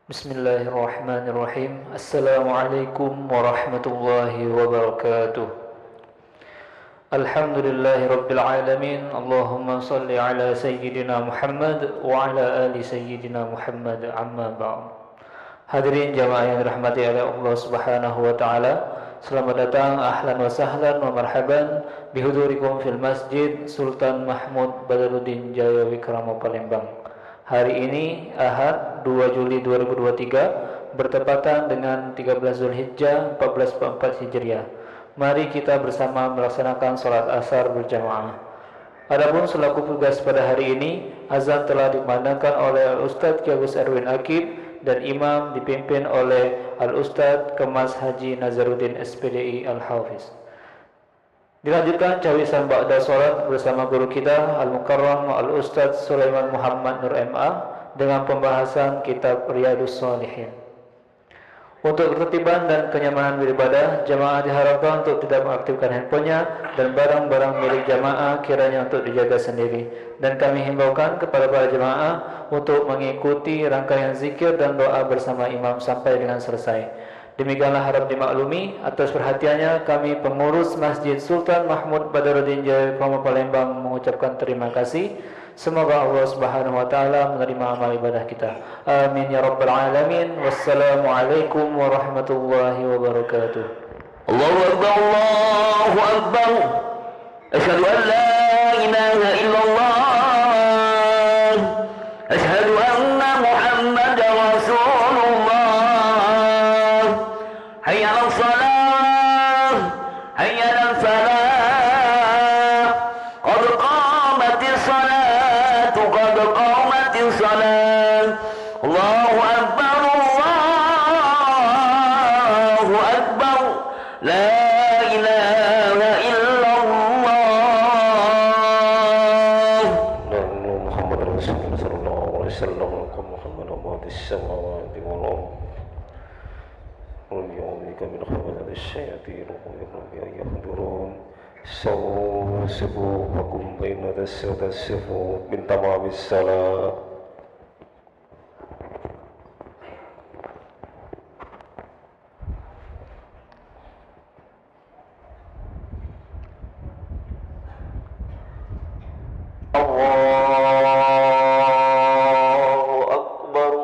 Bismillahirrahmanirrahim. Assalamualaikum warahmatullahi wabarakatuh. Alhamdulillahi rabbil alamin. Allahumma salli ala sayyidina Muhammad wa ala ali sayyidina Muhammad, amma ba'd. Hadirin jamaah yang dirahmati oleh Allah Subhanahu wa taala, selamat datang, ahlan wa sahlan wa marhaban bihudurikum fil Masjid Sultan Mahmud Badaruddin Jaya Wikrama Palembang. Hari ini Ahad 2 Juli 2023 bertepatan dengan 13 Zulhijjah 1444 Hijriah. Mari kita bersama melaksanakan salat asar berjamaah. Adapun selaku tugas pada hari ini, azan telah dikumandangkan oleh Al-Ustadz Ki Agus Erwin Akib dan imam dipimpin oleh Al-Ustadz Kemas Haji Nazaruddin SPDI Al-Hafiz. Dilanjutkan cawisan ba'da sholat bersama guru kita Al-Mukarram Al-Ustadz Sulaiman Muhammad Nur MA dengan pembahasan kitab Riyadhus Shalihin. Untuk ketertiban dan kenyamanan beribadah, jamaah diharapkan untuk tidak mengaktifkan handphonenya dan barang-barang milik jamaah kiranya untuk dijaga sendiri. Dan kami himbaukan kepada para jamaah untuk mengikuti rangkaian zikir dan doa bersama imam sampai dengan selesai. Demikianlah harap dimaklumi. Atas perhatiannya kami pengurus Masjid Sultan Mahmud Badaruddin Jaya Wikrama Palembang mengucapkan terima kasih. Semoga Allah Subhanahu wa taala menerima amal ibadah kita. Amin ya rabbal alamin. Wassalamualaikum warahmatullahi wabarakatuh. Allahu akbar, Allahu akbar. Asyhadu an la ilaha illallah. Asyhadu anna Muhammadar Rasulullah. Hayya 'alas shalah, hayya 'alal falah. Qad qamatis salatu, qad qamatis salat. Allahu akbar, Allahu akbar. La ilaha illallah. Muhammad Rasulullah sallallahu alaihi wasallam. Muhammad abadis samawati wal ardh. وَيَعُوذُ مِنْ هَمَزَاتِ الشَّيَاطِينِ وَيَعُوذُ أَنْ يَحْضُرُونِ. سَوُّوا صُفُوفَكُمْ بَيْنَ الصَّفُّوفِ مِنْ تَمَامِ الصَّلَاةِ. Allahu akbar.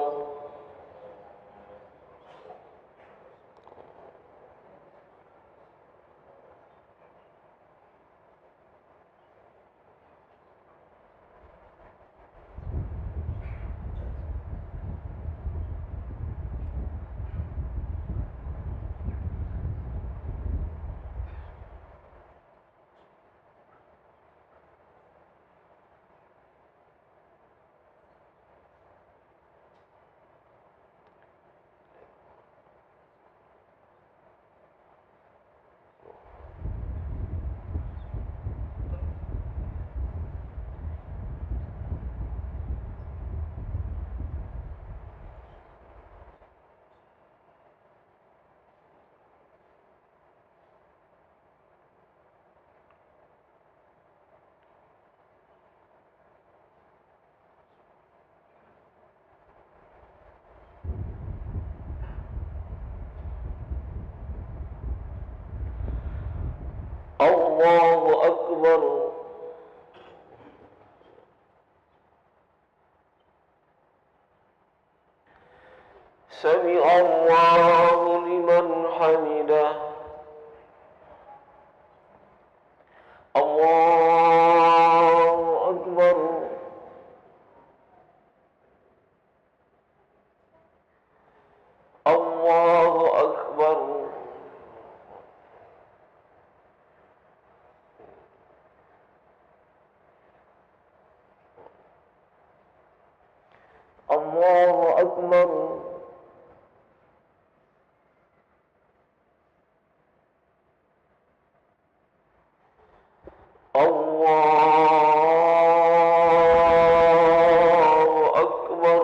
Allahu akbar. Sami Allahu liman hamidah. Allahu akbar. Allahu akbar. Allahu akbar. Allahu akbar.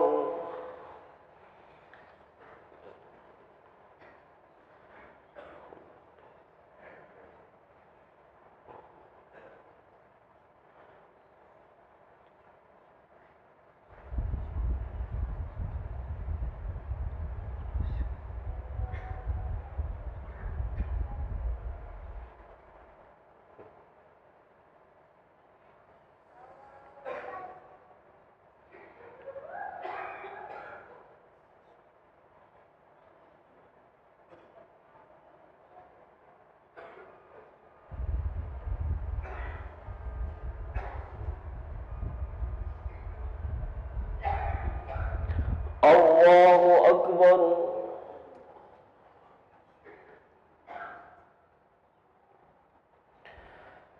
الله أكبر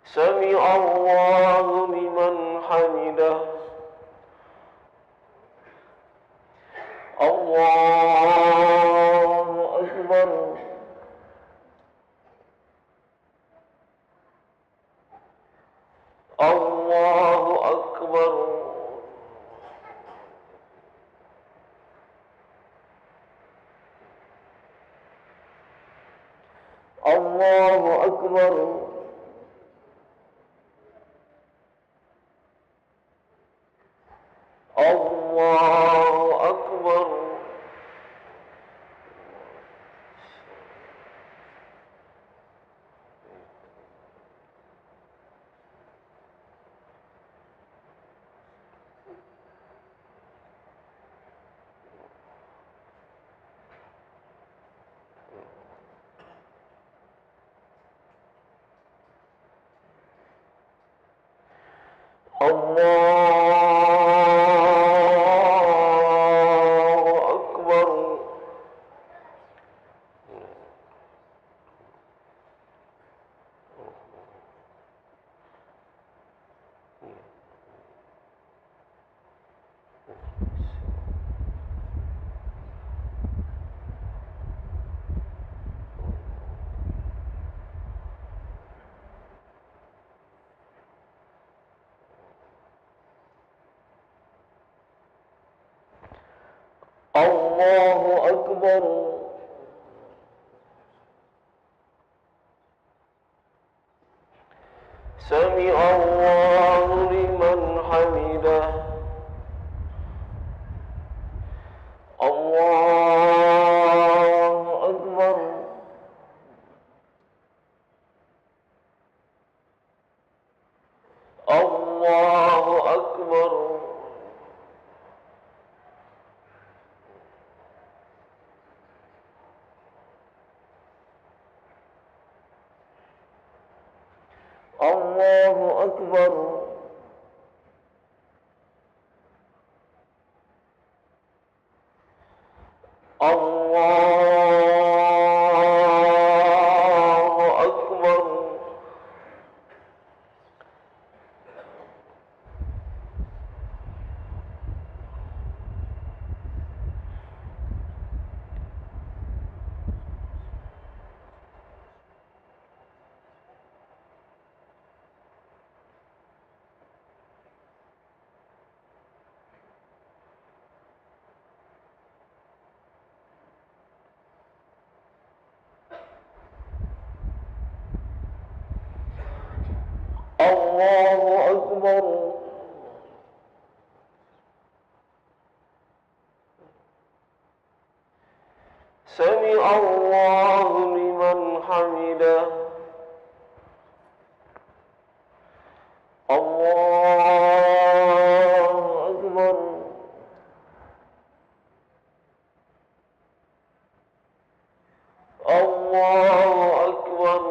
سمع الله لمن حمده الله أكبر الله أكبر الله أكبر الله أكبر الله أكبر الله أكبر سمع الله لمن حمده الله أكبر الله أكبر الله أكبر الله أكبر الله أكبر سمع الله لمن حمده الله أكبر الله أكبر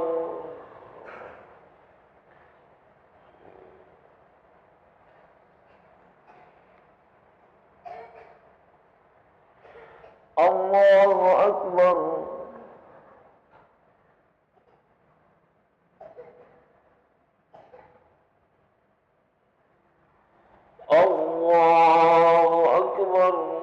الله أكبر الله أكبر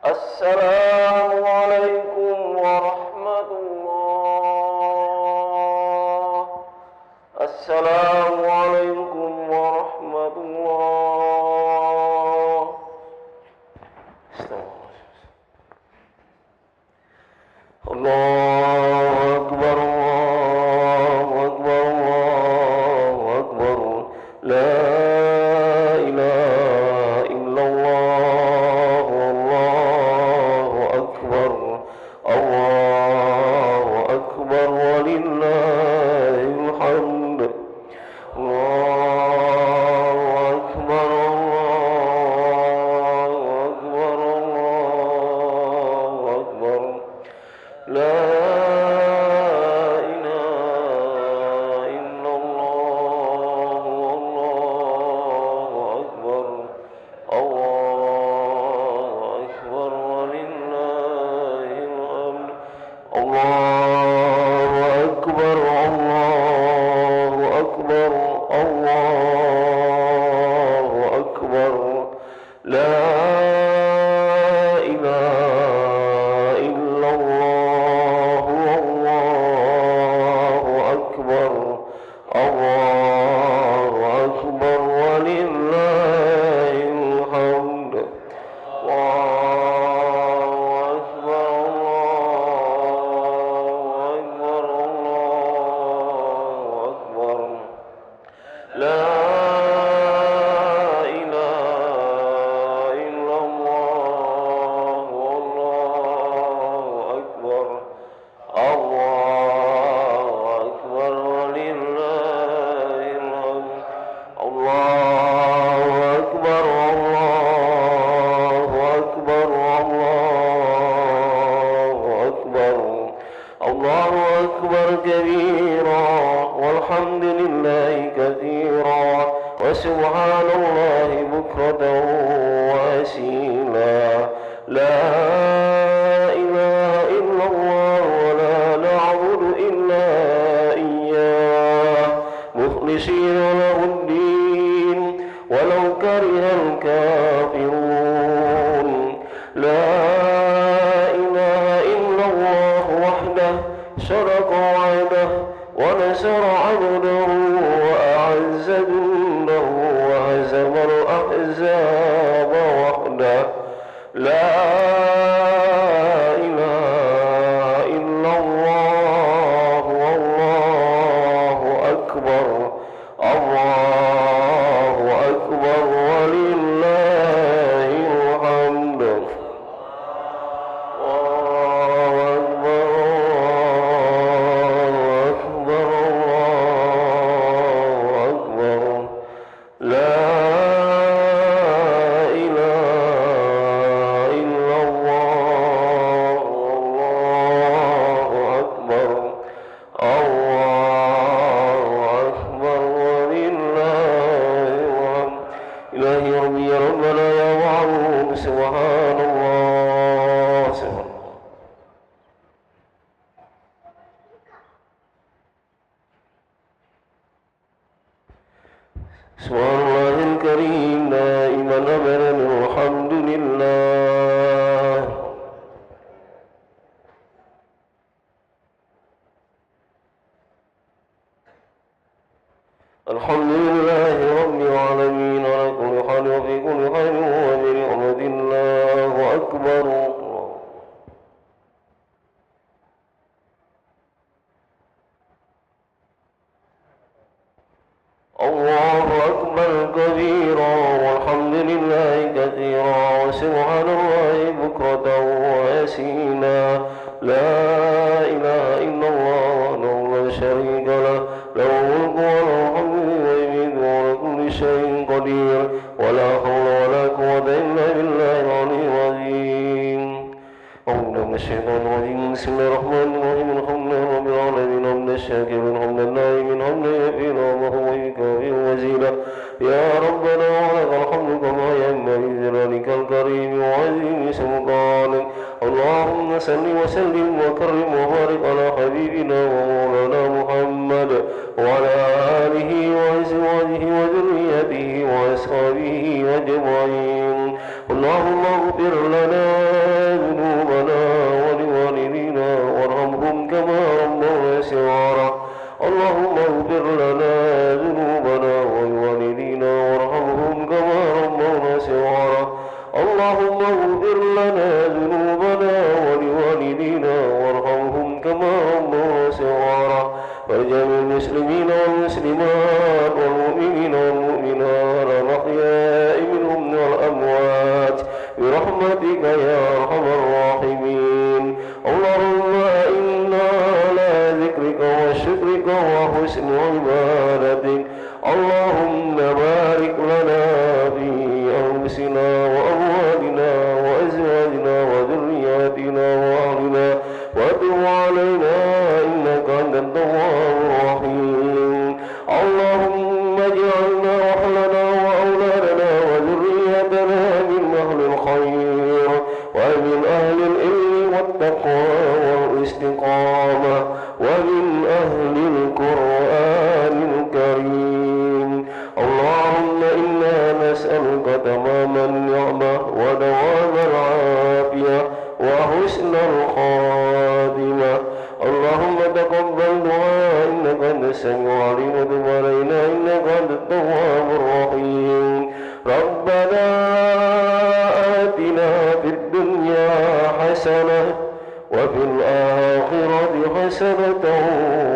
السلام عليكم ورحمة الله. السلام عليكم ورحمة الله. والحمد لله كثيرا وسبحان الله بكرة وأصيلا لا إله إلا الله ولا نعبد إلا إياه مخلصين له الدين ولو كره الكافرون لا إله إلا الله وحده صدق وعده ونصر عبده وأعز جنده وهزم الأحزاب وحده لا إله إلا الله والله أكبر الله أكبر ولله الحمد سبحان الله سبحان الله الكريم دائما أبدا الحمد لله الحمد لله رب العالمين على كل حال وفي كل حال وبنعمة الله أكبر الله أكبر كبيرا والحمد لله كثيرا وسبحان الله بكرة وأصيلا لا إله إلا الله وحده لا شريك له له الملك وله الحمد ويميت وعلى كل شيء قدير ولا حول ولا قوة إلا بالله العلي العظيم أعوذ من الشيطان الرجيم بسم الله الرحمن الرحيم الحمد لله رب العالمين حمد الشاكر الحمد لله من حمد يفيد الله ويكافئ وزيلا يا ربنا ولك الحمد كما ينبغي لجلالك الكريم وعظيم سلطانك اللهم صل وسلم وكرم وبارك على حبيبنا ومولانا محمد وعلى آله وأزواجه وذريته وأصحابه أجمعين اللهم اغفر لنا ذنوبنا ولوالدينا وارحمهم كما ربونا صغارا اللهم اغفر لنا ذنوبنا ولوالدينا وارحمهم كما ربونا صغارا اللهم اغفر لنا ذنوبنا ولوالدينا وارحمهم كما ربونا صغارا ولجميع المسلمين والمسلمات والمؤمنين والمؤمنات الأحياء منهم والأموات برحمتك يا أرحم الراحمين اللهم إنا على ذكرك وشكرك وحسن عبادتك اللهم بارك لنا في أنفسنا وأموالنا وأزواجنا وذرياتنا وأهلنا وتب علينا إنك أنت التواب الرحيم اللهم اجعلنا وأهلنا وأولادنا وذريتنا من أهل الخير ومن أهل العلم والتقوى والاستقامة ومن أهل القرآن الكريم اللهم إنا نسألك تمام النعمة ودوام العافية وحسن الخاتمة اللهم تقبل دعاء إنك أنت السميع العليم وتب علينا إنك أنت التواب الرحيم ربنا آتنا في الدنيا حسنة وفي الآخرة حسنة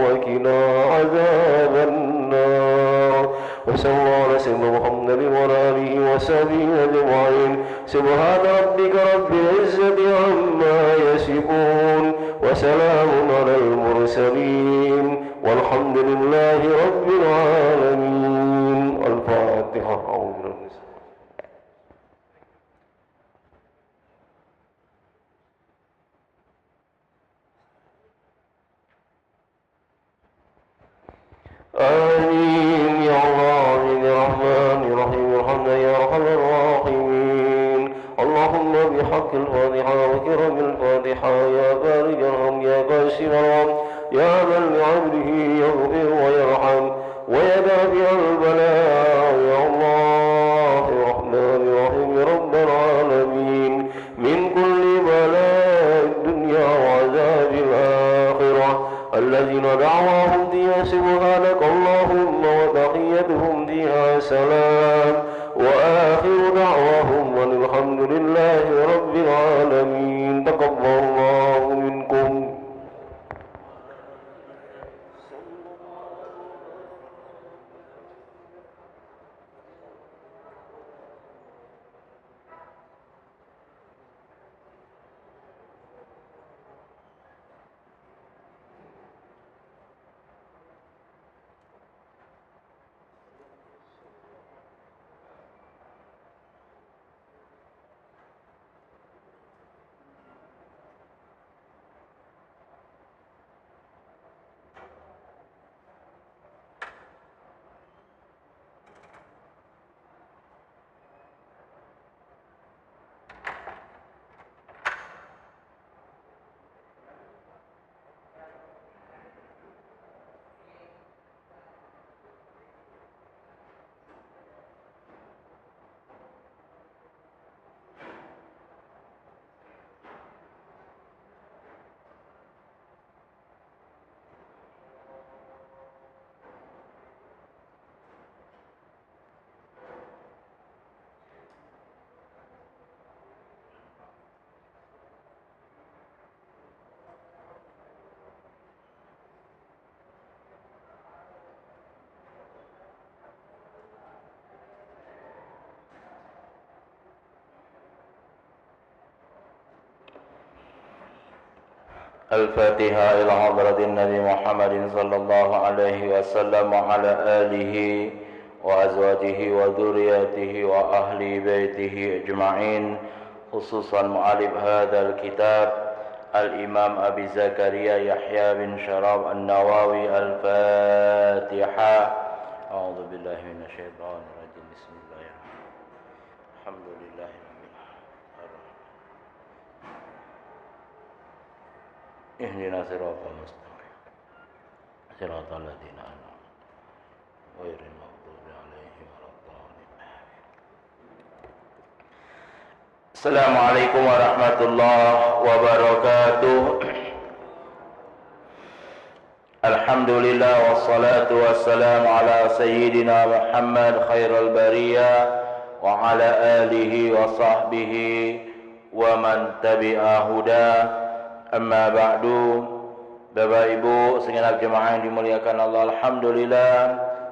وقنا عذاب النار وصلى الله على سيدنا محمد وعلى آله وصحبه أجمعين سبحان ربك رب العزة عما يصفون وسلام على المرسلين والحمد لله رب العالمين الفاتحة أعوذ بالله آمين يا الله يا رحمن يا رحيم ارحمنا يا أرحم الراحمين. اللهم بحق الفاتحة وكرم الفاتحة يا بارج الهم يا قاسم الغم يا من لعبده يغفر ويرحم ويدافع البلاء يا الله يا رحمن يا رحيم رب العالمين من كل بلاء الدنيا وعذاب الآخرة الذين دعواهم فيها سبحانك اللهم وتحيتهم فيها سلام وآخر دعواهم أن الحمد لله رب العالمين. تقبل الله منكم. الفاتحة إلى حضرة النبي محمد صلى الله عليه وسلم وعلى آله وأزواجه وذرياته وأهل بيته أجمعين، خصوصا مؤلف هذا الكتاب الإمام أبي زكريا يحيى بن شرف النووي. الفاتحة. أعوذ بالله من الشيطان الرجيم. بسم الله الرحمن الرحيم. الحمد لله اهدنا صراط المستقيم صراط الذين أنعمت غير المغضوب عليهم ولا الضالين. السلام عليكم ورحمة الله وبركاته. الحمد لله والصلاة والسلام على سيدنا محمد خير البرية وعلى آله وصحبه ومن تبع هداه. Amma ba'du. Bapak Ibu segenap jemaah yang dimuliakan Allah, alhamdulillah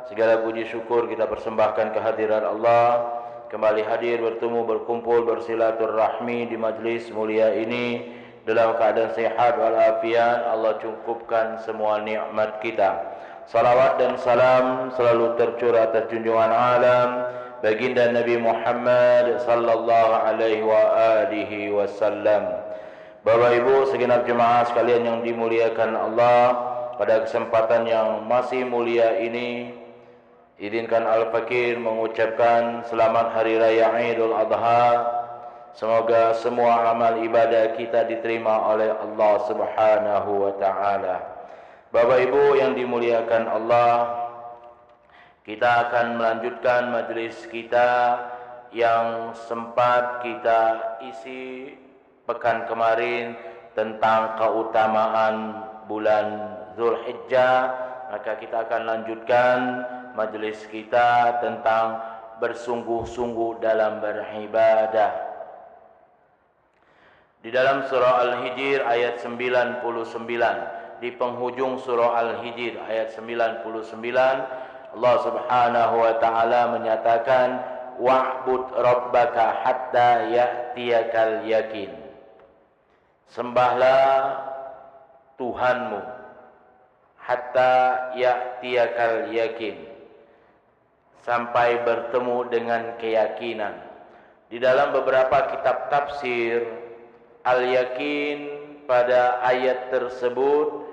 segala puji syukur kita persembahkan kehadiran Allah, kembali hadir bertemu berkumpul bersilaturahmi di majlis mulia ini dalam keadaan sehat walafiat. Allah cukupkan semua nikmat kita. Salawat dan salam selalu tercurah atas junjungan alam baginda Nabi Muhammad sallallahu alaihi wa alihi wasallam. Bapak Ibu segenap jemaah sekalian yang dimuliakan Allah, pada kesempatan yang masih mulia ini izinkan Al-Fakir mengucapkan selamat Hari Raya Idul Adha. Semoga semua amal ibadah kita diterima oleh Allah Subhanahu wa taala. Bapak Ibu yang dimuliakan Allah, kita akan melanjutkan majelis kita yang sempat kita isi pekan kemarin tentang keutamaan bulan Zulhijjah. Maka kita akan lanjutkan majelis kita tentang bersungguh-sungguh dalam beribadah. Di dalam surah Al-Hijr ayat 99, di penghujung surah Al-Hijr ayat 99, Allah Subhanahu wa taala menyatakan wa'bud rabbaka hatta ya'tiyakal yakin. Sembahlah Tuhanmu hatta ya'tiyakal yakin, sampai bertemu dengan keyakinan. Di dalam beberapa kitab tafsir, al-yakin pada ayat tersebut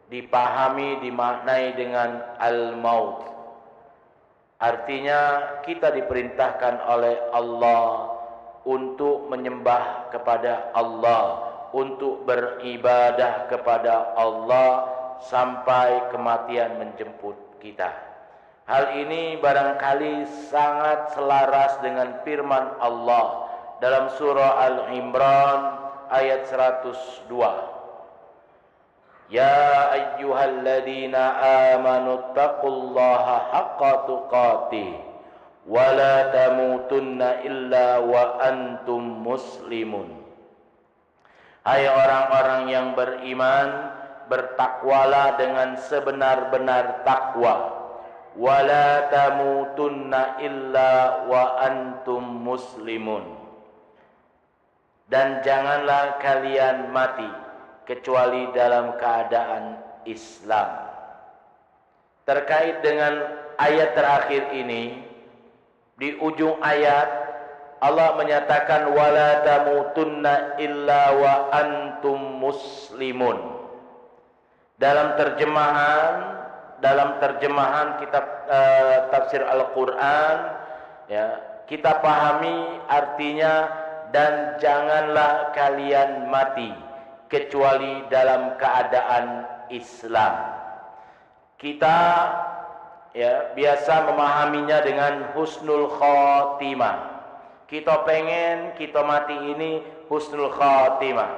dipahami, dimaknai dengan al-maut. Artinya kita diperintahkan oleh Allah untuk menyembah kepada Allah, untuk beribadah kepada Allah sampai kematian menjemput kita. Hal ini barangkali sangat selaras dengan firman Allah dalam surah Al-Imran ayat 102. Ya ayyuhalladzina amanu taqullaha haqqa tuqatih wa la tamutunna illa wa antum muslimun. Hai orang-orang yang beriman, bertakwalah dengan sebenar-benar takwa. Wa la tamutunna illa wa antum muslimun. Dan janganlah kalian mati kecuali dalam keadaan Islam. Terkait dengan ayat terakhir ini, di ujung ayat Allah menyatakan wala tamutunna illa wa antum muslimun. Dalam terjemahan kitab tafsir Al-Qur'an, ya, kita pahami artinya dan janganlah kalian mati kecuali dalam keadaan Islam. Kita ya biasa memahaminya dengan husnul khotimah. Kita pengen kita mati ini husnul khotimah.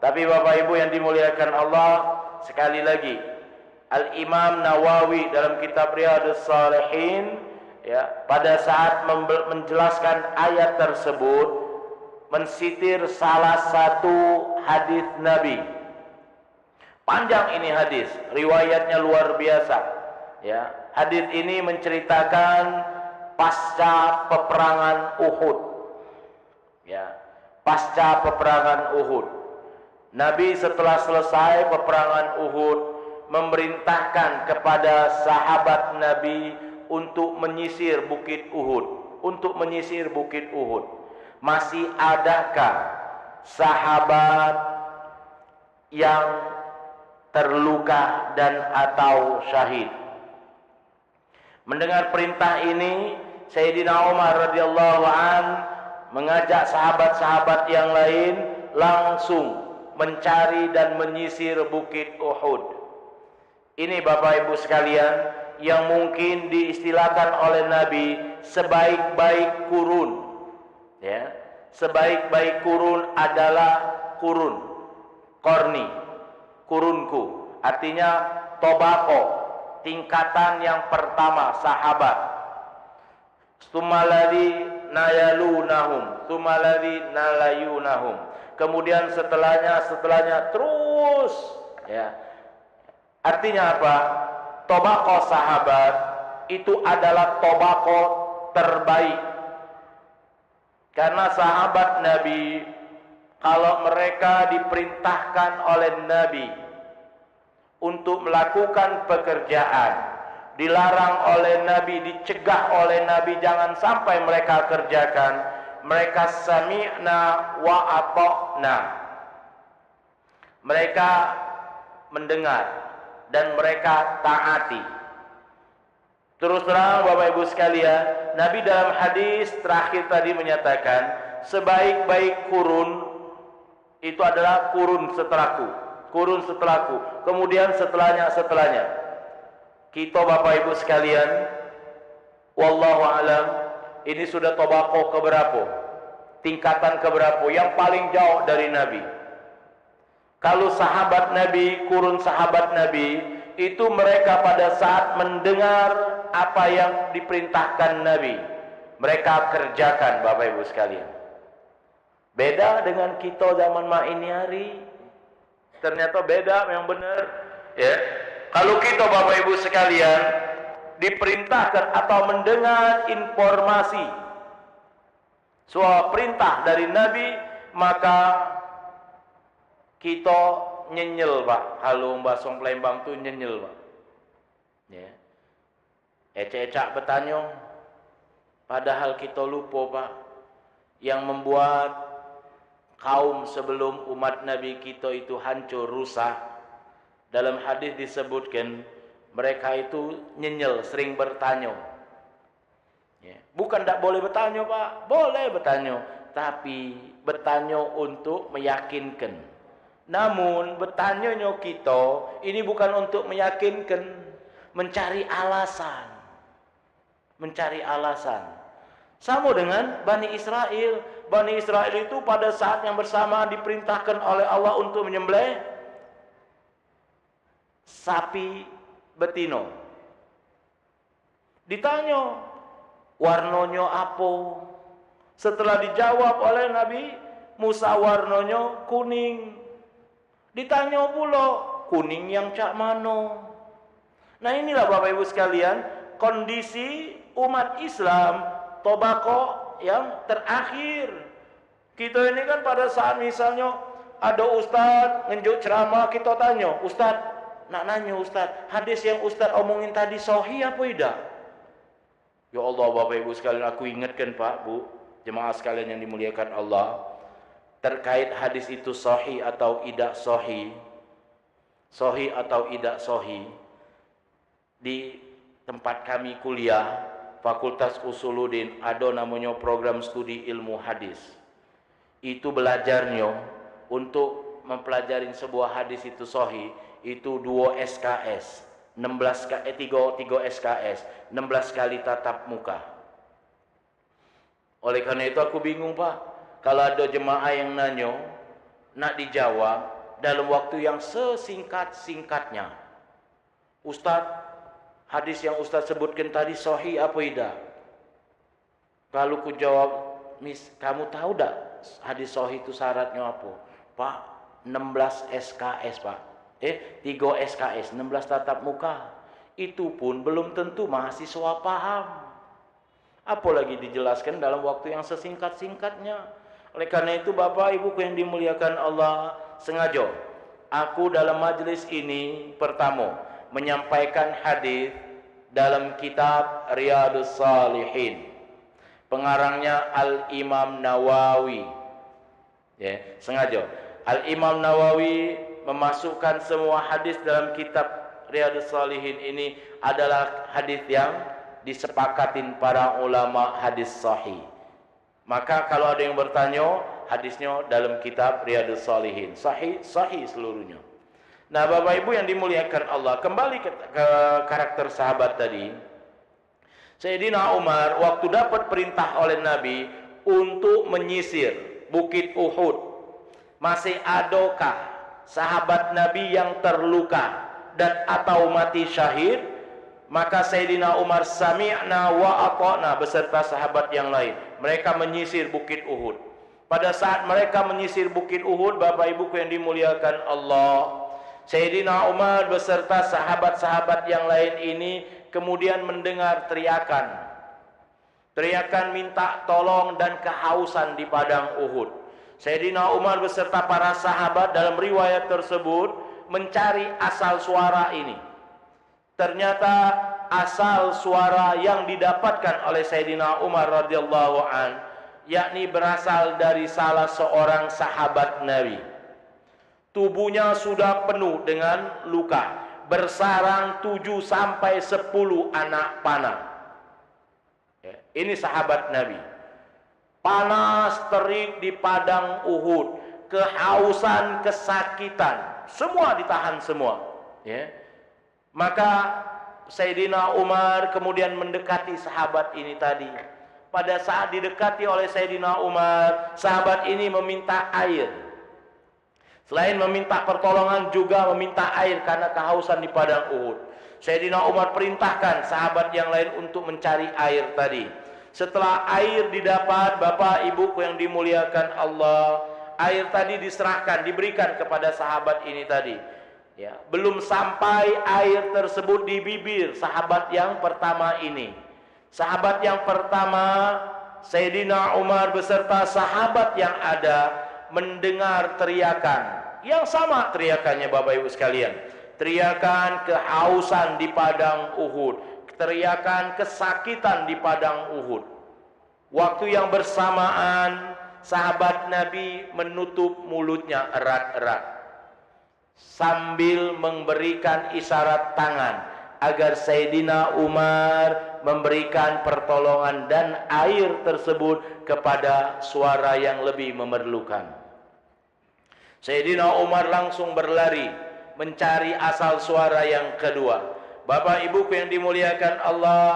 Tapi Bapak Ibu yang dimuliakan Allah, sekali lagi Al-Imam Nawawi dalam kitab Riyadhus Shalihin, ya, pada saat menjelaskan ayat tersebut mensitir salah satu hadis Nabi. Panjang ini hadis, riwayatnya luar biasa. Ya, hadis ini menceritakan pasca peperangan Uhud. Ya, pasca peperangan Uhud. Nabi setelah selesai peperangan Uhud memerintahkan kepada sahabat Nabi untuk menyisir bukit Uhud, Masih adakah sahabat yang terluka dan atau syahid? Mendengar perintah ini, Sayyidina Umar radhiyallahu an mengajak sahabat-sahabat yang lain langsung mencari dan menyisir bukit Uhud. Ini Bapak Ibu sekalian yang mungkin diistilahkan oleh Nabi sebaik-baik kurun. Ya, sebaik-baik kurun adalah kurunku, artinya tobako, tingkatan yang pertama sahabat. Tsumaladzi nalayunahum. Kemudian setelahnya terus, ya. Artinya apa? Tobako sahabat itu adalah tobako terbaik. Karena sahabat Nabi, kalau mereka diperintahkan oleh Nabi untuk melakukan pekerjaan, dilarang oleh Nabi, dicegah oleh Nabi jangan sampai mereka kerjakan, mereka sami'na wa ata'na. Mereka mendengar dan mereka taati. Terus terang Bapak Ibu sekalian, Nabi dalam hadis terakhir tadi menyatakan sebaik-baik kurun itu adalah kurun setelahku, kemudian setelahnya. Kita Bapak Ibu sekalian, wallahu alam, ini sudah tobako keberapa? Tingkatan keberapa? Yang paling jauh dari Nabi. Kalau sahabat Nabi, kurun sahabat Nabi, itu mereka pada saat mendengar apa yang diperintahkan Nabi, mereka kerjakan Bapak Ibu sekalian. Beda dengan kita zaman ini hari. Ternyata beda yang benar. Ya. Kalau kita Bapak Ibu sekalian diperintahkan atau mendengar informasi soal perintah dari Nabi, maka kita nyenyel Pak. Kalau Mbak Palembang tuh nyenyel Pak. Ya. Ecek-ecak bertanya, padahal kita lupa Pak, yang membuat kaum sebelum umat Nabi kita itu hancur rusak Dalam hadis disebutkan mereka itu nyenyel, sering bertanya. Ya. Bukan tidak boleh bertanya Pak, boleh bertanya, tapi bertanya untuk meyakinkan. Namun bertanya kita ini bukan untuk meyakinkan, mencari alasan. Mencari alasan. Sama dengan Bani Israel. Bani Israel itu pada saat yang bersamaan diperintahkan oleh Allah untuk menyembelih sapi betino. Ditanya, warnanya apa? Setelah dijawab oleh Nabi Musa, warnanya kuning. Ditanya pula, kuning yang cak mano? Nah inilah Bapak Ibu sekalian, kondisi umat Islam tobako yang terakhir. Kita ini kan pada saat misalnya ada ustaz ngenjuk ceramah, kita tanya, ustaz, nak nanya ustaz, hadis yang ustaz omongin tadi sahih apa tidak? Ya Allah Bapak Ibu sekalian, aku ingatkan Pak Bu, jemaah sekalian yang dimuliakan Allah, terkait hadis itu sahih atau tidak sahih, sahih atau tidak sahih, di tempat kami kuliah Fakultas Usuluddin ada namanya program studi ilmu hadis. Itu belajarnya untuk mempelajari sebuah hadis itu sahih itu 2 SKS, 3 SKS, 16 kali tatap muka. Oleh karena itu aku bingung Pak, kalau ada jemaah yang nanya nak dijawab dalam waktu yang sesingkat-singkatnya. Ustaz, hadis yang Ustaz sebutkan tadi sahih apa tidak? Kalau ku jawab, kamu tahu tak hadis sahih itu syaratnya apa? Pak, 16 SKS Pak. 3 SKS, 16 tatap muka. Itu pun belum tentu mahasiswa paham. Apalagi dijelaskan dalam waktu yang sesingkat-singkatnya. Oleh karena itu Bapak Ibu yang dimuliakan Allah, sengaja aku dalam majelis ini pertama menyampaikan hadis dalam kitab Riyadhus Shalihin. Pengarangnya Al-Imam Nawawi. Ya, sengaja Al-Imam Nawawi memasukkan semua hadis dalam kitab Riyadhus Shalihin ini adalah hadis yang disepakatin para ulama hadis sahih. Maka kalau ada yang bertanya, hadisnya dalam kitab Riyadhus Shalihin sahih seluruhnya. Nah Bapak Ibu yang dimuliakan Allah, kembali ke karakter sahabat tadi. Sayyidina Umar waktu dapat perintah oleh Nabi untuk menyisir Bukit Uhud, masih adakah sahabat Nabi yang terluka dan atau mati syahid? Maka Sayyidina Umar sami'na wa ata'na beserta sahabat yang lain, mereka menyisir Bukit Uhud. Pada saat mereka menyisir Bukit Uhud, Bapak Ibu yang dimuliakan Allah, Sayyidina Umar beserta sahabat-sahabat yang lain ini kemudian mendengar teriakan minta tolong dan kehausan di padang Uhud. Sayyidina Umar beserta para sahabat dalam riwayat tersebut mencari asal suara ini. Ternyata asal suara yang didapatkan oleh Sayyidina Umar radhiyallahu an, yakni berasal dari salah seorang sahabat Nabi. Tubuhnya sudah penuh dengan luka, bersarang 7 sampai 10 anak panah. Ya, ini sahabat Nabi. Panas terik di padang Uhud, kehausan, kesakitan, semua ditahan semua. Ya. Maka Sayyidina Umar kemudian mendekati sahabat ini tadi. Pada saat didekati oleh Sayyidina Umar, sahabat ini meminta air. Selain meminta pertolongan juga meminta air karena kehausan di padang Uhud. Sayyidina Umar perintahkan sahabat yang lain untuk mencari air tadi. Setelah air didapat, Bapak Ibuku yang dimuliakan Allah, air tadi diserahkan, diberikan kepada sahabat ini tadi. Ya, belum sampai air tersebut di bibir sahabat yang pertama ini. Sahabat yang pertama, Sayyidina Umar beserta sahabat yang ada mendengar teriakan yang sama teriakannya Bapak Ibu sekalian. Teriakan kehausan di padang Uhud, teriakan kesakitan di padang Uhud. Waktu yang bersamaan sahabat Nabi menutup mulutnya erat-erat. sambil memberikan isyarat tangan agar Sayyidina Umar memberikan pertolongan dan air tersebut kepada suara yang lebih memerlukan. Sayyidina Umar langsung berlari mencari asal suara yang kedua. Bapak ibuku yang dimuliakan Allah,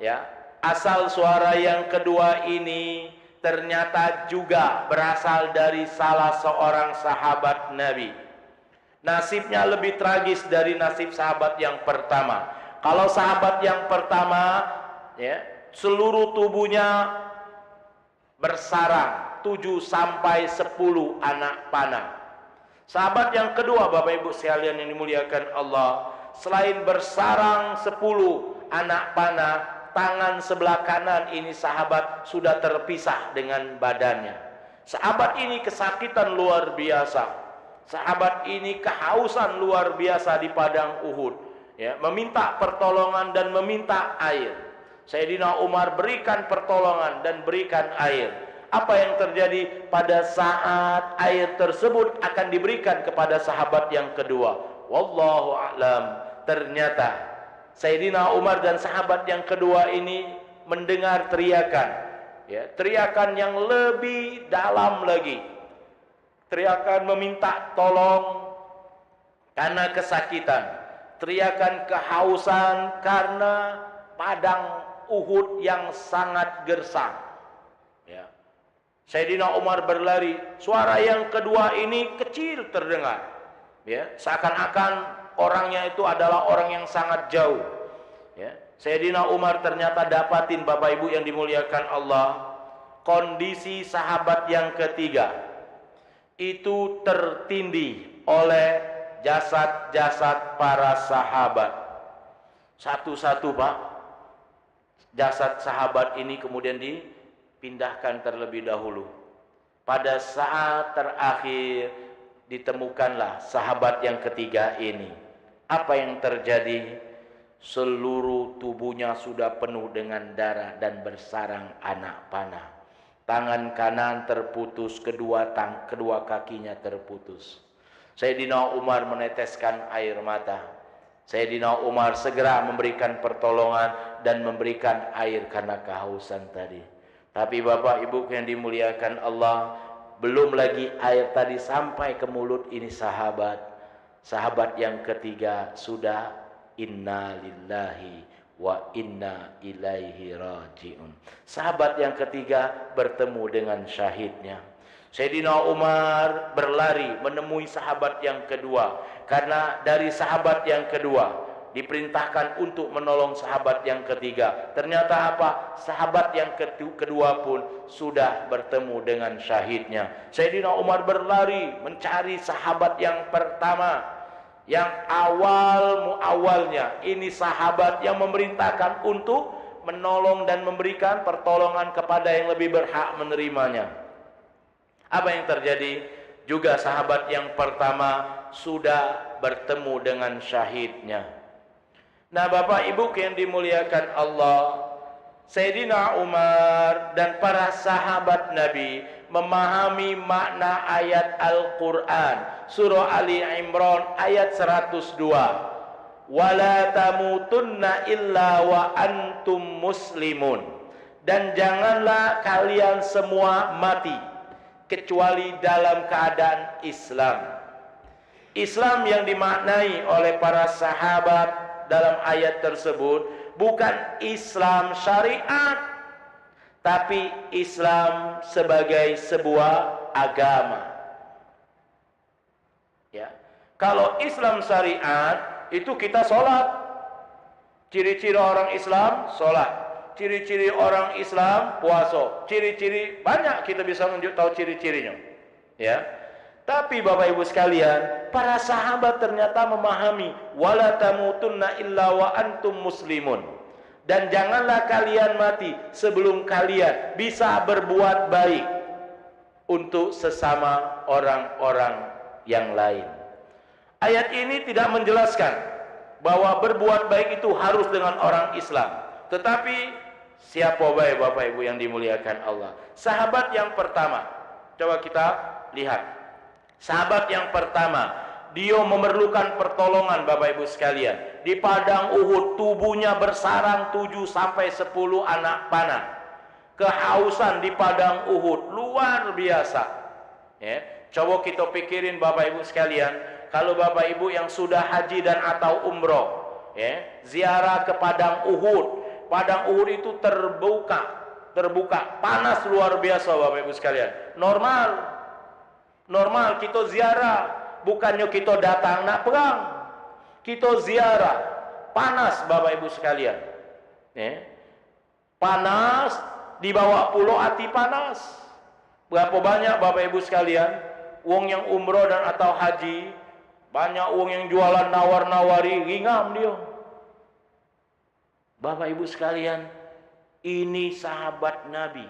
ya, asal suara yang kedua ini ternyata juga berasal dari salah seorang sahabat Nabi. Nasibnya lebih tragis dari nasib sahabat yang pertama. Kalau sahabat yang pertama, ya, seluruh tubuhnya bersarang 7 sampai 10 anak panah. Sahabat yang kedua, Bapak Ibu sekalian yang dimuliakan Allah, selain bersarang 10 anak panah, tangan sebelah kanan ini sahabat sudah terpisah dengan badannya. Sahabat ini kesakitan luar biasa. Sahabat ini kehausan luar biasa di padang Uhud, ya, meminta pertolongan dan meminta air. Sayyidina Umar berikan pertolongan dan berikan air. Apa yang terjadi pada saat air tersebut akan diberikan kepada sahabat yang kedua? Wallahu a'lam. Ternyata Sayyidina Umar dan sahabat yang kedua ini mendengar teriakan, ya, teriakan yang lebih dalam lagi. Teriakan meminta tolong karena kesakitan, teriakan kehausan karena padang Uhud yang sangat gersang. Ya. Sayyidina Umar berlari, suara yang kedua ini kecil terdengar. Ya, seakan-akan orangnya itu adalah orang yang sangat jauh. Ya. Sayyidina Umar ternyata dapatin, Bapak Ibu yang dimuliakan Allah, kondisi sahabat yang ketiga itu tertindih oleh jasad-jasad para sahabat. Satu-satu, Pak, jasad sahabat ini kemudian dipindahkan terlebih dahulu. Pada saat terakhir ditemukanlah sahabat yang ketiga ini. Apa yang terjadi? Seluruh tubuhnya sudah penuh dengan darah dan bersarang anak panah. Tangan kanan terputus, kedua kakinya terputus. Sayyidina Umar meneteskan air mata. Sayyidina Umar segera memberikan pertolongan dan memberikan air karena kehausan tadi. Tapi Bapak Ibu yang dimuliakan Allah, belum lagi air tadi sampai ke mulut ini sahabat. Sahabat yang ketiga sudah inna lillahi wa inna ilaihi raji'un. Sahabat yang ketiga bertemu dengan syahidnya. Sayyidina Umar berlari menemui sahabat yang kedua, karena dari sahabat yang kedua diperintahkan untuk menolong sahabat yang ketiga. Ternyata apa? Sahabat yang kedua pun sudah bertemu dengan syahidnya. Sayyidina Umar berlari mencari sahabat yang pertama, yang awalnya ini sahabat yang memerintahkan untuk menolong dan memberikan pertolongan kepada yang lebih berhak menerimanya. Apa yang terjadi? Juga sahabat yang pertama sudah bertemu dengan syahidnya. Nah, Bapak Ibu yang dimuliakan Allah, Sayyidina Umar dan para sahabat Nabi memahami makna ayat Al-Quran surah Ali Imran ayat 102, wala tamutunna illa wa antum muslimun, dan janganlah kalian semua mati kecuali dalam keadaan Islam. Islam yang dimaknai oleh para sahabat dalam ayat tersebut bukan Islam syariat, tapi Islam sebagai sebuah agama. Ya, kalau Islam syariat itu kita sholat. Ciri-ciri orang Islam sholat. Ciri-ciri orang Islam puasa. Ciri-ciri banyak kita bisa tahu ciri-cirinya. Ya. Tapi Bapak Ibu sekalian, para sahabat ternyata memahami wala tamutunna illa wa antum muslimun. Dan janganlah kalian mati sebelum kalian bisa berbuat baik untuk sesama orang-orang yang lain. Ayat ini tidak menjelaskan bahwa berbuat baik itu harus dengan orang Islam. Tetapi siapa baik Bapak Ibu yang dimuliakan Allah? Sahabat yang pertama, coba kita lihat. Sahabat yang pertama dia memerlukan pertolongan Bapak Ibu sekalian. Di padang Uhud tubuhnya bersarang 7 sampai 10 anak panah. Kehausan di padang Uhud luar biasa. Ya, coba kita pikirin Bapak Ibu sekalian, kalau Bapak Ibu yang sudah haji dan atau umroh, ya, ziarah ke padang Uhud. Padang Uhud itu terbuka, panas luar biasa Bapak Ibu sekalian. Normal kita ziarah, bukannya kita datang nak perang. Kita ziarah, panas Bapak Ibu sekalian. Ya. Panas, dibawa pulau hati panas. Berapa banyak Bapak Ibu sekalian, uang yang umroh dan atau haji, banyak uang yang jualan nawar-nawari, ringam dia. Bapak Ibu sekalian, ini sahabat Nabi.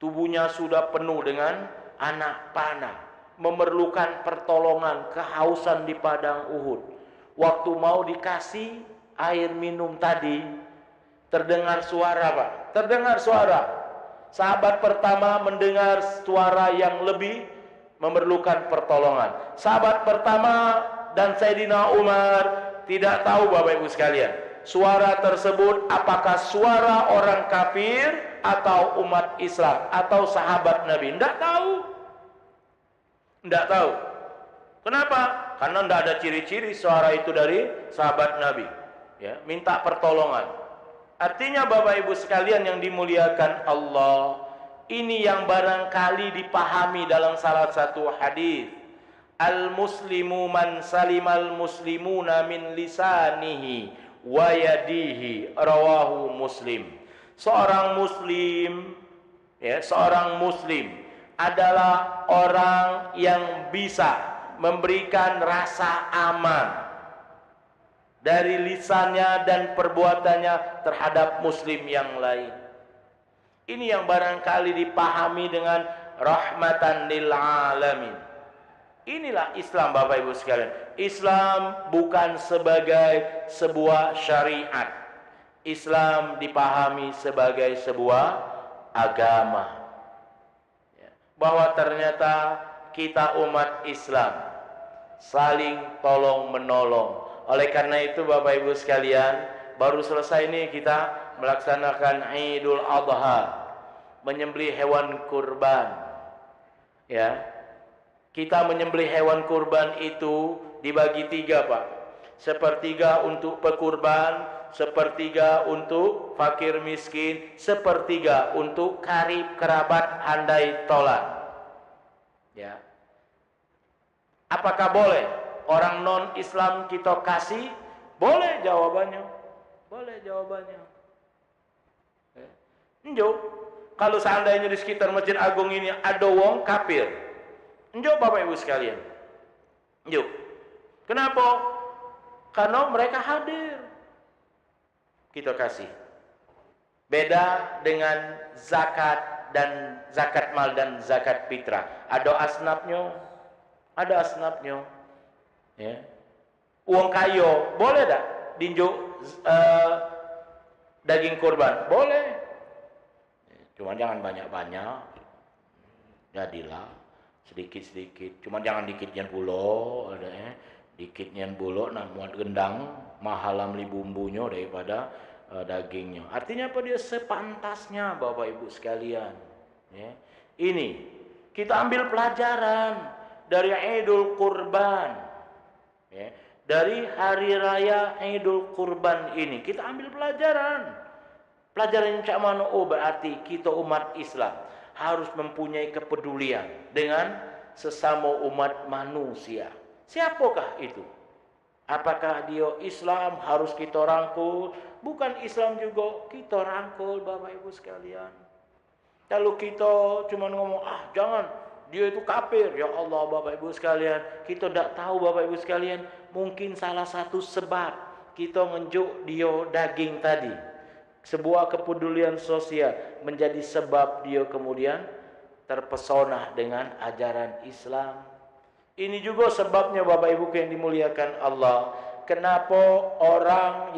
Tubuhnya sudah penuh dengan anak panah, memerlukan pertolongan, kehausan di padang Uhud. Waktu mau dikasih air minum tadi, terdengar suara Pak. Terdengar suara. Sahabat pertama mendengar suara yang lebih memerlukan pertolongan. Sahabat pertama dan Sayyidina Umar tidak tahu Bapak Ibu sekalian, suara tersebut apakah suara orang kafir atau umat Islam atau sahabat Nabi. Tidak tahu. Tidak tahu. Kenapa? Karena tidak ada ciri-ciri suara itu dari sahabat Nabi. Ya, minta pertolongan. Artinya Bapak Ibu sekalian yang dimuliakan Allah, ini yang barangkali dipahami dalam salah satu hadis. Al-muslimu man salimal muslimuna min lisanihi wa yadihi, rawahu Muslim. Seorang muslim, ya, seorang muslim adalah orang yang bisa memberikan rasa aman dari lisannya dan perbuatannya terhadap muslim yang lain. Ini yang barangkali dipahami dengan rahmatan lil alamin. Inilah Islam Bapak Ibu sekalian. Islam bukan sebagai sebuah syariat. Islam dipahami sebagai sebuah agama. Bahwa ternyata kita umat Islam saling tolong menolong. Oleh karena itu Bapak Ibu sekalian, baru selesai nih kita melaksanakan Idul Adha, menyembelih hewan kurban. Ya, kita menyembelih hewan kurban itu dibagi 3 Pak. Sepertiga untuk pekurban, sepertiga untuk fakir miskin, sepertiga untuk karib kerabat handai tolan. Ya, apakah boleh orang non-Islam kita kasih? Boleh jawabannya. Boleh jawabannya. Enjo, kalau seandainya di sekitar Masjid Agung ini ada wong kafir, enjo Bapak Ibu sekalian. Enjo. Kenapa? Karena mereka hadir. Kita kasih. Beda dengan zakat dan zakat mal dan zakat fitrah. Ada asnafnya. Ada asnafnya. Ya. Uang kayo boleh tak dinjuk daging kurban? Boleh. Cuma jangan banyak-banyak. Jadilah sedikit-sedikit. Cuma jangan dikitnya pulo, ada dikitnya pulo nak muat gendang, mahal beli bumbunya daripada dagingnya. Artinya apa? Dia sepantasnya Bapak Ibu sekalian. Ya. Ini kita ambil pelajaran dari Idul Kurban. Ya, dari hari raya Idul Kurban ini kita ambil pelajaran. Pelajaran yang cak mana? Oh, berarti kita umat Islam harus mempunyai kepedulian dengan sesama umat manusia. Siapakah itu? Apakah dia Islam harus kita rangkul? Bukan Islam juga kita rangkul Bapak Ibu sekalian. Kalau kita cuma ngomong, jangan, dia itu kafir. Ya Allah Bapak Ibu sekalian, kita tidak tahu Bapak Ibu sekalian, mungkin salah satu sebab kita ngenjuk dia daging tadi, sebuah kepedulian sosial menjadi sebab dia kemudian terpesona dengan ajaran Islam. Ini juga sebabnya Bapak Ibu yang dimuliakan Allah, kenapa orang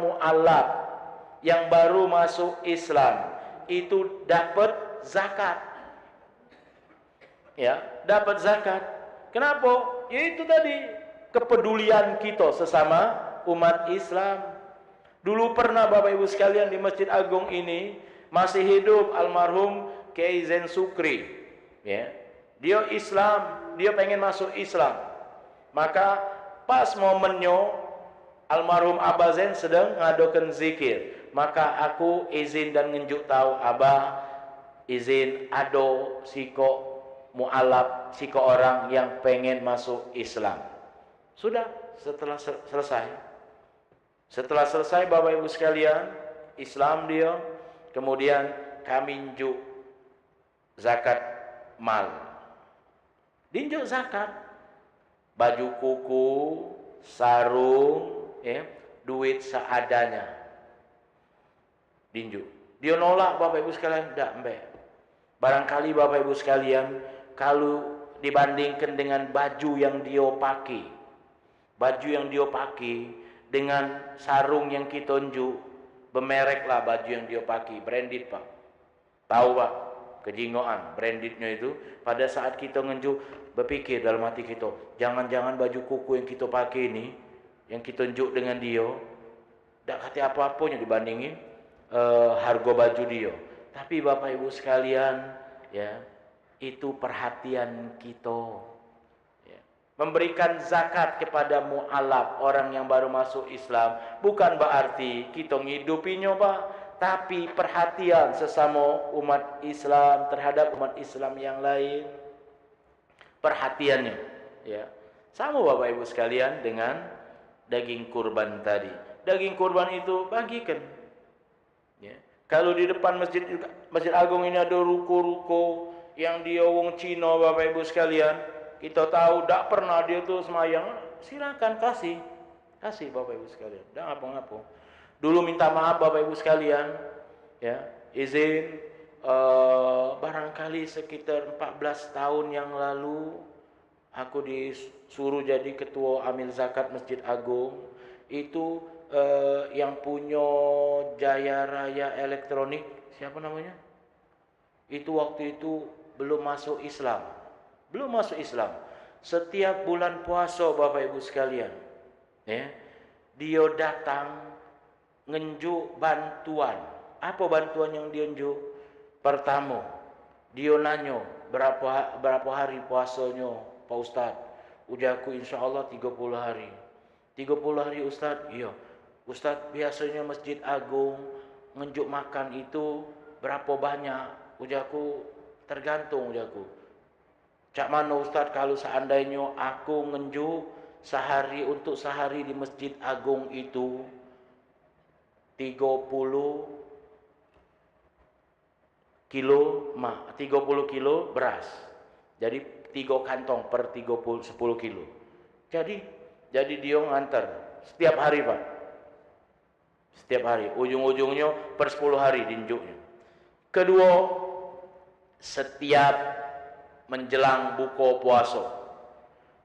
mu'allaf yang baru masuk Islam itu dapat zakat. Ya, dapat zakat. Kenapa? Yaitu tadi kepedulian kita sesama umat Islam. Dulu pernah Bapak Ibu sekalian di Masjid Agung ini masih hidup almarhum Kiai Zain Sukri, ya. Dia Islam, dia pengen masuk Islam. Maka pas momennya almarhum Abah Zain sedang ngadokan zikir, maka aku izin dan ngenjuk tahu Abah izin ado siko mu'alaf, siko orang yang pengen masuk Islam. Sudah, setelah selesai Bapak Ibu sekalian, Islam dia, kemudian kami njuk zakat mal. Dinjuk zakat, baju kuku, sarung, ya, duit seadanya. Dinjuk. Dia nolak Bapak Ibu sekalian, enggak mbak. Barangkali Bapak Ibu sekalian, kalau dibandingkan dengan baju yang dia pakai, dengan sarung yang kita unjuk, bemerek lah baju yang dia pakai, branded Pak. Tahu Pak, kejingoan, brandednya itu. Pada saat kita ngenjuk, berpikir dalam hati kita, jangan-jangan baju kuku yang kita pakai ini, yang kita unjuk dengan dia, tidak kata apa-apanya dibandingin harga baju dia. Tapi Bapak Ibu sekalian, ya, itu perhatian kita. Ya. Memberikan zakat kepada mu'alaf, orang yang baru masuk Islam, bukan berarti kita ngidupinya Pak, tapi perhatian sesama umat Islam terhadap umat Islam yang lain. Perhatiannya, ya. Sama Bapak Ibu sekalian dengan daging kurban tadi. Daging kurban itu bagikan. Ya. Kalau di depan Masjid Agung ini ada ruko-ruko yang dia wong Cina Bapak Ibu sekalian, kita tahu tak pernah dia tuh semayang, silakan kasih Bapak Ibu sekalian. Dah apa-apa. Dulu minta maaf Bapak Ibu sekalian, ya, izin barangkali sekitar 14 tahun yang lalu aku disuruh jadi ketua amil zakat Masjid Agung. Itu yang punya Jaya Raya Elektronik, siapa namanya? Itu waktu itu belum masuk Islam. Setiap bulan puasa Bapak Ibu sekalian, ya, dia datang ngenjuk bantuan. Apa bantuan yang dia njuk? Pertama, dia nanya berapa hari puasanya Pak Ustadz? Ujaku insya Allah 30 hari. 30 hari Ustadz? Iya. Ustadz, biasanya Masjid Agung ngenjuk makan itu berapa banyak? Ujaku, tergantung ujaku. Cak mana Ustadz, kalau seandainya aku ngenjuk untuk sehari di Masjid Agung itu 30 kilo beras. Jadi 3 kantong per 10 kilo. Jadi dia ngantar setiap hari Pak. Setiap hari. Ujung-ujungnya per 10 hari dinjuknya. Kedua, setiap menjelang buka puasa,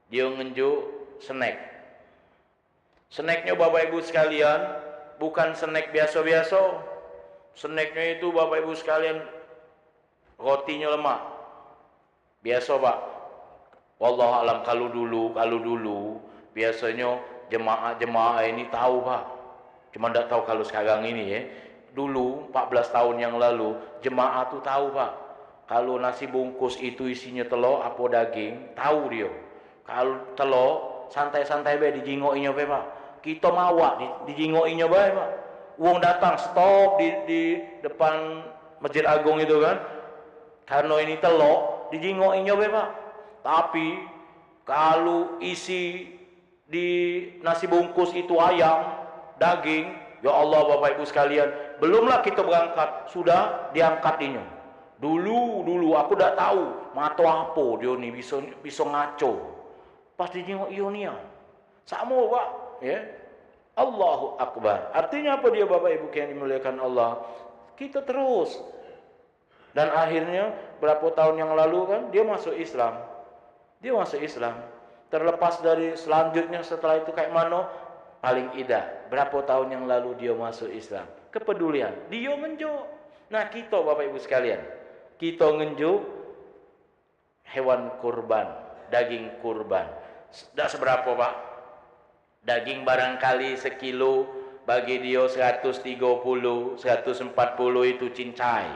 dia ngenjuk snack. Snacknya Bapak Ibu sekalian, bukan snack biasa-biasa. Snacknya itu Bapak Ibu sekalian, rotinya lemak. Biasa Pak. Wallahu alam, kalau dulu biasanya jemaah ini tahu Pak. Cuma tidak tahu kalau sekarang ini ya. Dulu 14 tahun yang lalu jemaah tuh tahu Pak. Kalau nasi bungkus itu isinya telur apa daging, tahu dia. Kalau telur santai-santai bae dijingokinya bae Pak. Kita mawak dijingokinya bae Pak. Wong datang stop di depan Masjid Agung itu kan. Karena ini telur dijingokinya bae Pak. Tapi kalau isi di nasi bungkus itu ayam, daging, ya Allah Bapak Ibu sekalian, belumlah kita berangkat sudah diangkatinya. Dulu aku dah tahu mata apa dia ni bisa ngaco. Pas dijenguk ionia. Sama Pak, ya. Allahu Akbar. Artinya apa dia Bapak Ibu yang dimuliakan Allah? Kita terus. Dan akhirnya berapa tahun yang lalu kan dia masuk Islam. Terlepas dari selanjutnya setelah itu kayak mana, paling tidak berapa tahun yang lalu dia masuk Islam. Kepedulian, dia ngenjuk. Nah kita Bapak Ibu sekalian, kita ngenjuk hewan kurban, daging kurban. Tidak seberapa Pak. Daging barangkali sekilo bagi dia 130, 140 itu cincai.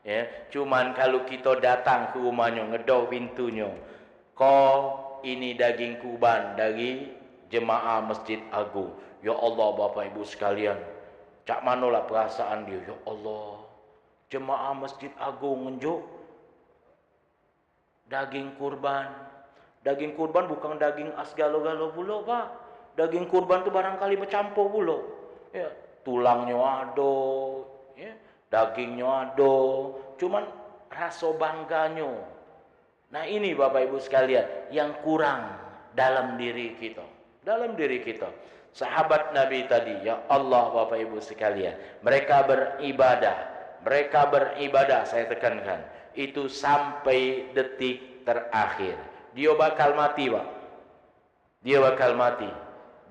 Ya, cuman kalau kita datang ke rumahnya, ngedor pintunya, kau ini daging kurban dari jemaah Masjid Agung. Ya Allah Bapak Ibu sekalian, cak manalah perasaan dia. Ya Allah, jemaah Masjid Agung ngenjuk daging kurban. Daging kurban bukan daging asgalo-galo pula Pak. Daging kurban itu barangkali bercampur pula. Ya, tulangnya ada, ya, dagingnya ada, cuman rasa bangganya. Nah ini Bapak Ibu sekalian yang kurang dalam diri kita. Dalam diri kita. Sahabat Nabi tadi, ya Allah Bapak Ibu sekalian, mereka beribadah, saya tekankan, itu sampai detik terakhir. Dia bakal mati Pak. Dia bakal mati.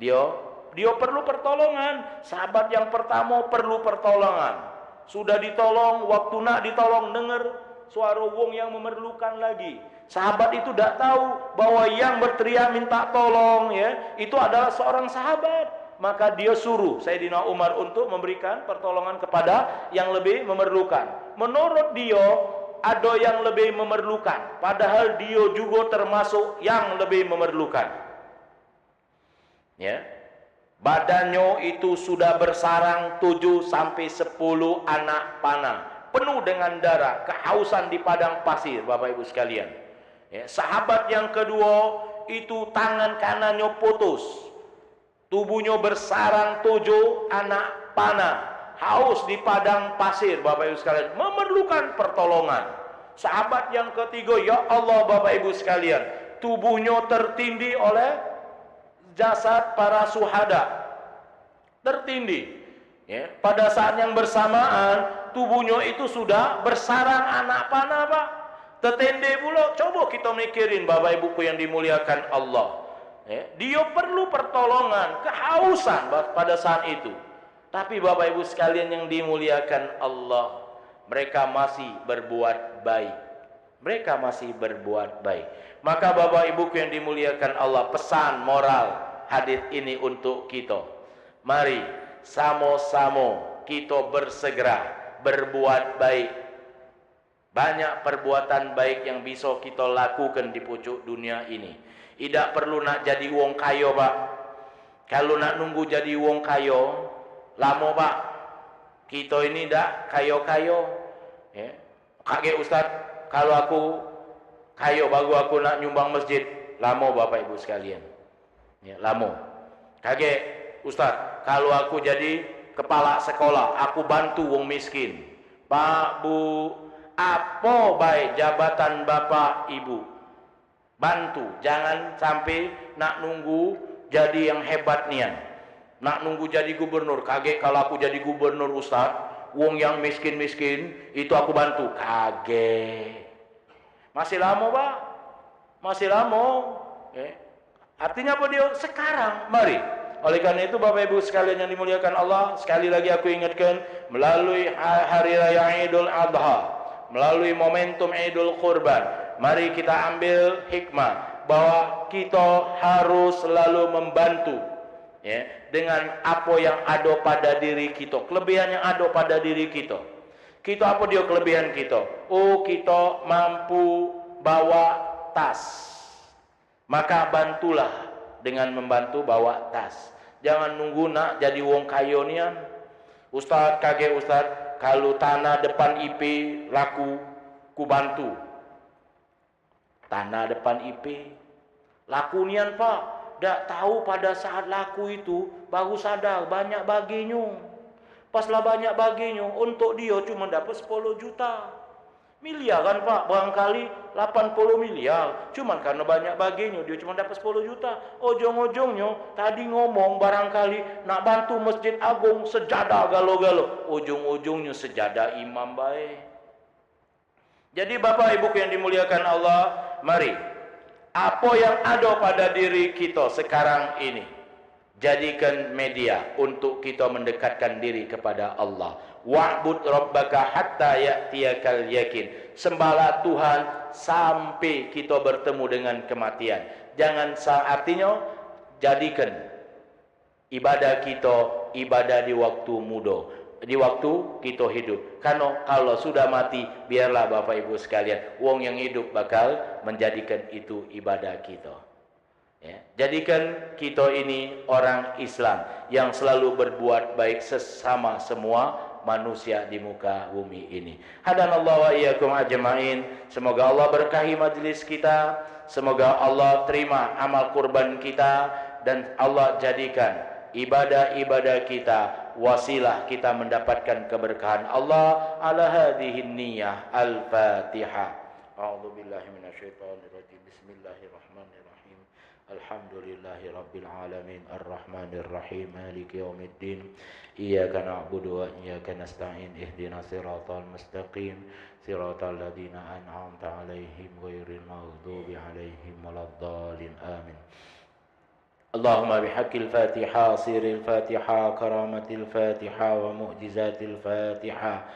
Dia perlu pertolongan. Sahabat yang pertama perlu pertolongan. Sudah ditolong, waktu nak ditolong, dengar suara wong yang memerlukan lagi. Sahabat itu tidak tahu bahwa yang berteriak minta tolong ya itu adalah seorang sahabat. Maka dia suruh Sayyidina Umar untuk memberikan pertolongan kepada yang lebih memerlukan. Menurut dia ada yang lebih memerlukan, padahal dia juga termasuk yang lebih memerlukan. Ya. Badannya itu sudah bersarang 7 sampai 10 anak panah, penuh dengan darah, kehausan di padang pasir, Bapak Ibu sekalian. Ya, sahabat yang kedua itu tangan kanannya putus, tubuhnya bersarang 7 anak panah, haus di padang pasir, Bapak Ibu sekalian, memerlukan pertolongan. Sahabat yang ketiga, ya Allah Bapak Ibu sekalian, tubuhnya tertindih oleh jasad para syuhada, tertindih. Ya, pada saat yang bersamaan tubuhnya itu sudah bersarang anak panah Pak, tertindih pula. Coba kita mikirin Bapak Ibuku yang dimuliakan Allah. Ya, dia perlu pertolongan, kehausan pada saat itu. Tapi Bapak Ibu sekalian yang dimuliakan Allah, mereka masih berbuat baik. Mereka masih berbuat baik. Maka Bapak Ibuku yang dimuliakan Allah, pesan moral hadis ini untuk kita. Mari sama-sama kita bersegera berbuat baik. Banyak perbuatan baik yang bisa kita lakukan di pucuk dunia ini. Tidak perlu nak jadi wong kaya Pak. Kalau nak nunggu jadi wong kaya, lama Pak. Kita ini dak kaya-kaya. Ya. Kaget Ustaz, kalau aku kaya baru aku nak nyumbang masjid. Lama Bapak Ibu sekalian. Ya, lama. Kaget Ustaz, kalau aku jadi kepala sekolah, aku bantu wong miskin. Pak, Bu, apa baik jabatan Bapak Ibu? Bantu, jangan sampai nak nunggu jadi yang hebat nian. Nak nunggu jadi gubernur. Kaget kalau aku jadi gubernur Ustaz, wong yang miskin-miskin itu aku bantu. Kaget. Masih lama Pak, masih lama. Artinya apa dia? Sekarang, mari. Oleh karena itu Bapak Ibu sekalian yang dimuliakan Allah, sekali lagi aku ingatkan, melalui hari raya Idul Adha, melalui momentum Idul Kurban, mari kita ambil hikmah bahwa kita harus selalu membantu ya, dengan apa yang ada pada diri kita, kelebihan yang ada pada diri kita. Kita apa dia kelebihan kita? Oh, kita mampu bawa tas. Maka bantulah dengan membantu bawa tas. Jangan nunggu nak jadi wong kaya nian. Ustaz, kaget Ustaz, kalau tanah depan IP laku, ku bantu. Tanah depan IP laku nian Pak. Dak tahu pada saat laku itu baru sadar banyak baginya. Paslah banyak baginya, untuk dia cuma dapat 10 juta. Miliar kan Pak, barangkali 80 miliar. Cuman karena banyak baginya dia cuma dapat 10 juta. Ujung-ujungnya tadi ngomong barangkali nak bantu Masjid Agung sejadah galo-galo. Ujung-ujungnya sejadah imam baik. Jadi Bapak Ibu yang dimuliakan Allah, mari apa yang ada pada diri kita sekarang ini jadikan media untuk kita mendekatkan diri kepada Allah. Wa'bud rabbaka hatta ya'tiyakal yakin. Sembahlah Tuhan sampai kita bertemu dengan kematian. artinya jadikan ibadah kita ibadah di waktu muda, di waktu kita hidup. Karena kalau sudah mati, biarlah Bapak Ibu sekalian, wong yang hidup bakal menjadikan itu ibadah kita. Ya, jadikan kita ini orang Islam yang selalu berbuat baik sesama semua manusia di muka bumi ini. Hadanallahu wa iyyakum ajmain. Semoga Allah berkahi majelis kita, semoga Allah terima amal kurban kita, dan Allah jadikan ibadah-ibadah kita wasilah kita mendapatkan keberkahan Allah. Ala hadhihi niyyah. Al-Fatihah. A'udzubillahi minasyaitonirrajim. Bismillahirrahmanirrahim. Alhamdulillahi rabbil alamin arrahmanir rahim maliki yaumiddin iyyaka na'budu wa iyyaka nasta'in ihdinas siratal mustaqim siratal ladzina an'amta 'alaihim ghairil maghdubi 'alaihim waladdallin amin. Allahumma bihaqqil Fatihah sirril Fatihah karamatil Fatihah wa mu'jizatil Fatihah.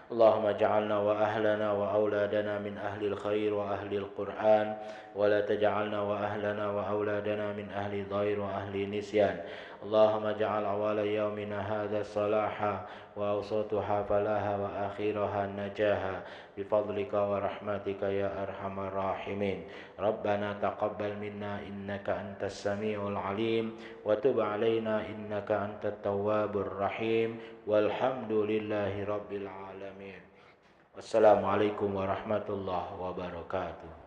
اللهم اجعلنا وأهلنا وأولادنا من أهل الخير وأهل القرآن ولا تجعلنا وأهلنا وأولادنا من أهل الضير وأهل النسيان. اللهم اجعل أول يومنا هذا صلاحا وأوسطها فلاحا وآخرها نجاحا بفضلك ورحمتك يا أرحم الراحمين. ربنا تقبل منا إنك أنت السميع العليم وتب علينا إنك أنت التواب الرحيم والحمد لله رب العالمين. Wassalamualaikum warahmatullahi wabarakatuh.